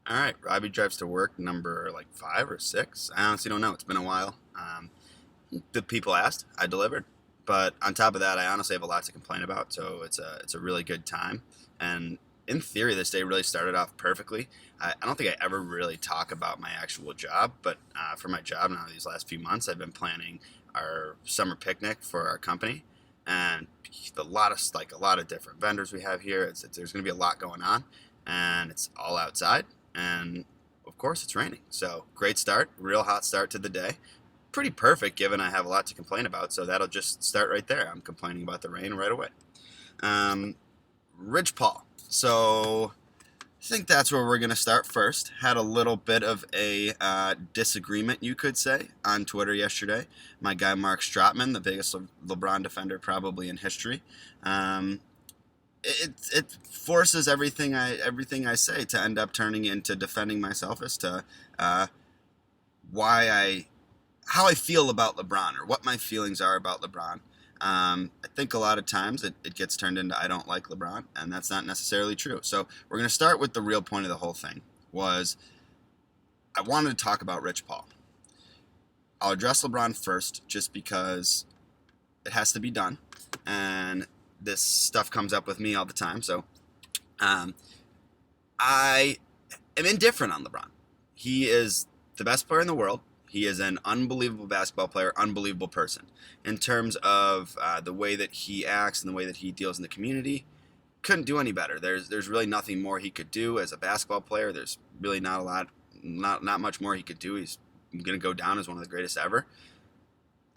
All right, Robbie drives to work number like 5 or 6. I honestly don't know. It's been a while. The people asked, I delivered. But on top of that, I honestly have a lot to complain about. So it's a really good time. And in theory, this day really started off perfectly. I don't think I ever really talk about my actual job, but for my job now, these last few months, I've been planning our summer picnic for our company, and a lot of different vendors we have here. There's going to be a lot going on, and it's all outside and of course it's raining. So great start, real hot start to the day. Pretty perfect given I have a lot to complain about. So that'll just start right there. I'm complaining about the rain right away. Um, Rich Paul. So I think that's where we're going to start first. Had a little bit of a disagreement, you could say, on Twitter yesterday. My guy Mark Stratman, the biggest LeBron defender probably in history, um, it forces everything I say to end up turning into defending myself as to uh, why I how I feel about LeBron or what my feelings are about LeBron. I think a lot of times it gets turned into I don't like LeBron, and that's not necessarily true. So we're going to start with the real point of the whole thing. Was I wanted to talk about Rich Paul. I'll address LeBron first, just because it has to be done, and this stuff comes up with me all the time. So um, I am indifferent on LeBron. He is the best player in the world. He is an unbelievable basketball player, unbelievable person. In terms of the way that he acts and the way that he deals in the community, couldn't do any better. There's really nothing more he could do as a basketball player. There's really not much more he could do. He's going to go down as one of the greatest ever.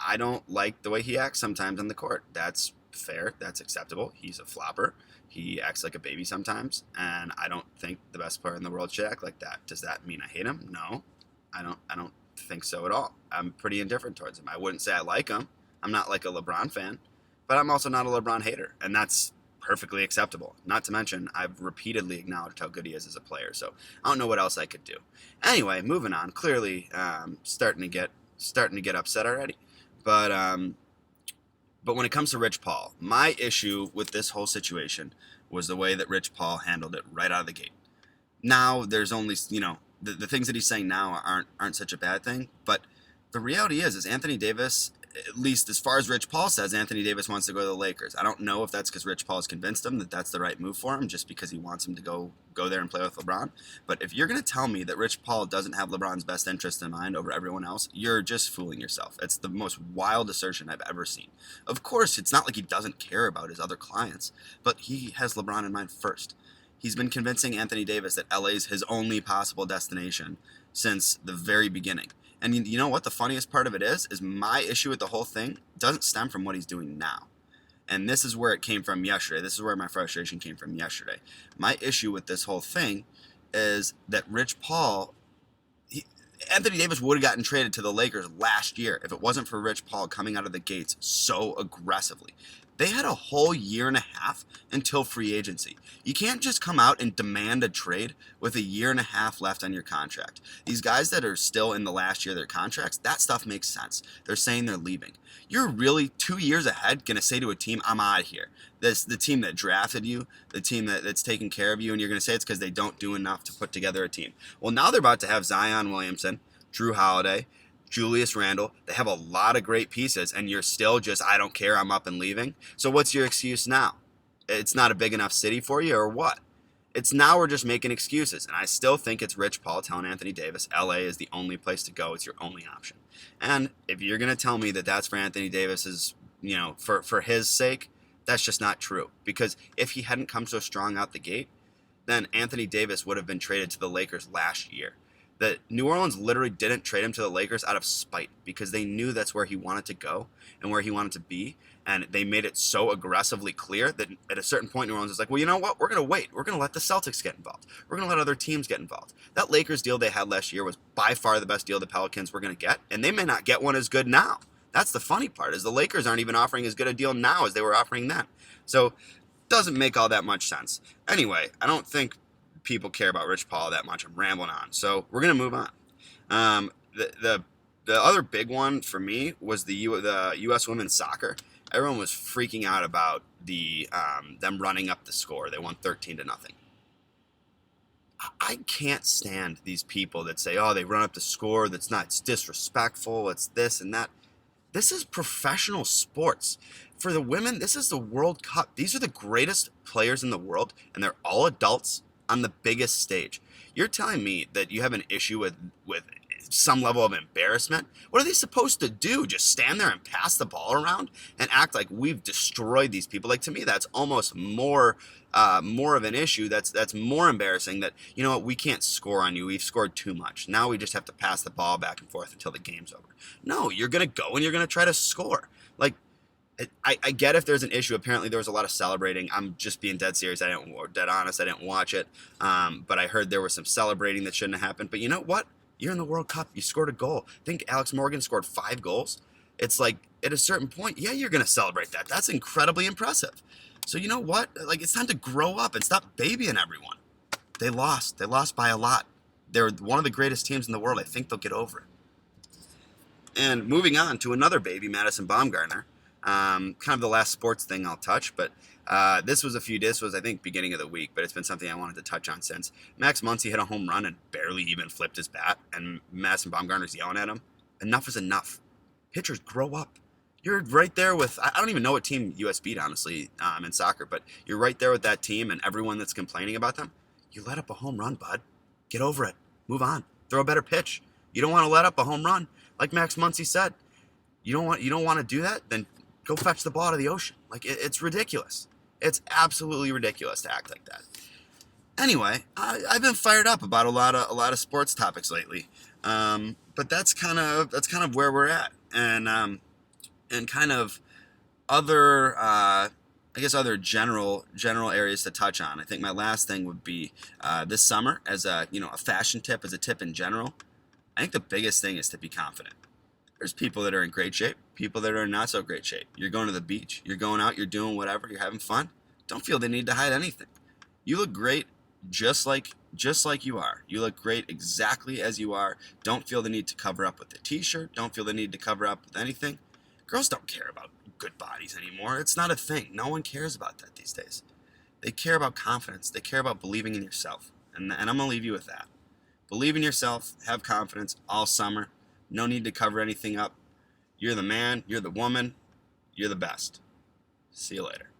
I don't like the way he acts sometimes on the court. That's fair. That's acceptable. He's a flopper. He acts like a baby sometimes, and I don't think the best player in the world should act like that. Does that mean I hate him? No, I don't think so at all. I'm pretty indifferent towards him. I wouldn't say I like him. I'm not like a LeBron fan, but I'm also not a LeBron hater, and that's perfectly acceptable. Not to mention, I've repeatedly acknowledged how good he is as a player, so I don't know what else I could do. Anyway, moving on. Clearly, starting to get upset already. But but when it comes to Rich Paul, my issue with this whole situation was the way that Rich Paul handled it right out of the gate. Now there's only the things that he's saying now aren't such a bad thing, but the reality is Anthony Davis, at least as far as Rich Paul says, Anthony Davis wants to go to the Lakers. I don't know if that's because Rich Paul has convinced him that that's the right move for him, just because he wants him to go there and play with LeBron. But if you're going to tell me that Rich Paul doesn't have LeBron's best interest in mind over everyone else, you're just fooling yourself. It's the most wild assertion I've ever seen. Of course, it's not like he doesn't care about his other clients, but he has LeBron in mind first. He's been convincing Anthony Davis that LA is his only possible destination since the very beginning. And you know what the funniest part of it is my issue with the whole thing doesn't stem from what he's doing now. And this is where it came from yesterday. This is where my frustration came from yesterday. My issue with this whole thing is that Rich Paul, Anthony Davis would have gotten traded to the Lakers last year if it wasn't for Rich Paul coming out of the gates so aggressively. They had a whole year and a half until free agency. You can't just come out and demand a trade with a year and a half left on your contract. These guys that are still in the last year of their contracts, that stuff makes sense. They're saying they're leaving. You're really 2 years ahead going to say to a team, I'm out of here. The team that drafted you, the team that's taking care of you, and you're going to say it's because they don't do enough to put together a team. Well, now they're about to have Zion Williamson, Drew Holiday, Julius Randle. They have a lot of great pieces, and you're still just, I don't care, I'm up and leaving. So what's your excuse now? It's not a big enough city for you, or what? It's now we're just making excuses, and I still think it's Rich Paul telling Anthony Davis, LA is the only place to go. It's your only option. And if you're going to tell me that that's for Anthony Davis's, for his sake, that's just not true. Because if he hadn't come so strong out the gate, then Anthony Davis would have been traded to the Lakers last year. That New Orleans literally didn't trade him to the Lakers out of spite, because they knew that's where he wanted to go and where he wanted to be. And they made it so aggressively clear that at a certain point, New Orleans is like, well, you know what? We're going to wait. We're going to let the Celtics get involved. We're going to let other teams get involved. That Lakers deal they had last year was by far the best deal the Pelicans were going to get. And they may not get one as good now. That's the funny part, is the Lakers aren't even offering as good a deal now as they were offering then. So it doesn't make all that much sense. Anyway, I don't think people care about Rich Paul that much. I'm rambling on. So we're going to move on. The other big one for me was the U.S. women's soccer. Everyone was freaking out about them running up the score. They won 13-0. I can't stand these people that say, oh, they run up the score. That's not, it's disrespectful. It's this and that. This is professional sports. For the women, this is the World Cup. These are the greatest players in the world, and they're all adults on the biggest stage. You're telling me that you have an issue with some level of embarrassment? What are they supposed to do? Just stand there and pass the ball around and act like we've destroyed these people? Like, to me, that's almost more of an issue. That's more embarrassing. That, you know what, we can't score on you. We've scored too much. Now we just have to pass the ball back and forth until the game's over. No, you're gonna go and you're gonna try to score. Like, I get if there's an issue. Apparently there was a lot of celebrating. I'm just being dead serious. Dead honest. I didn't watch it, but I heard there was some celebrating that shouldn't have happened. But you know what? You're in the World Cup. You scored a goal. I think Alex Morgan scored 5 goals. It's like, at a certain point, yeah, you're gonna celebrate that. That's incredibly impressive. So you know what? Like, it's time to grow up and stop babying everyone. They lost. They lost by a lot. They're one of the greatest teams in the world. I think they'll get over it. And moving on to another baby, Madison Bumgarner. Kind of the last sports thing I'll touch, but this was, I think, beginning of the week, but it's been something I wanted to touch on since. Max Muncy hit a home run and barely even flipped his bat, and Madison Bumgarner's yelling at him. Enough is enough. Pitchers, grow up. You're right there with, I don't even know what team US beat, honestly, in soccer, but you're right there with that team and everyone that's complaining about them. You let up a home run, bud. Get over it. Move on. Throw a better pitch. You don't want to let up a home run. Like Max Muncy said, you don't want to do that, then go fetch the ball out of the ocean. Like, it's ridiculous. It's absolutely ridiculous to act like that. Anyway, I've been fired up about a lot of sports topics lately, but that's kind of where we're at, and kind of other other general areas to touch on. I think my last thing would be this summer, as a fashion tip, as a tip in general. I think the biggest thing is to be confident. There's people that are in great shape, people that are in not so great shape. You're going to the beach, you're going out, you're doing whatever, you're having fun. Don't feel the need to hide anything. You look great just like you are. You look great exactly as you are. Don't feel the need to cover up with the t-shirt. Don't feel the need to cover up with anything. Girls don't care about good bodies anymore. It's not a thing. No one cares about that these days. They care about confidence. They care about believing in yourself. And I'm going to leave you with that. Believe in yourself. Have confidence all summer. No need to cover anything up. You're the man. You're the woman. You're the best. See you later.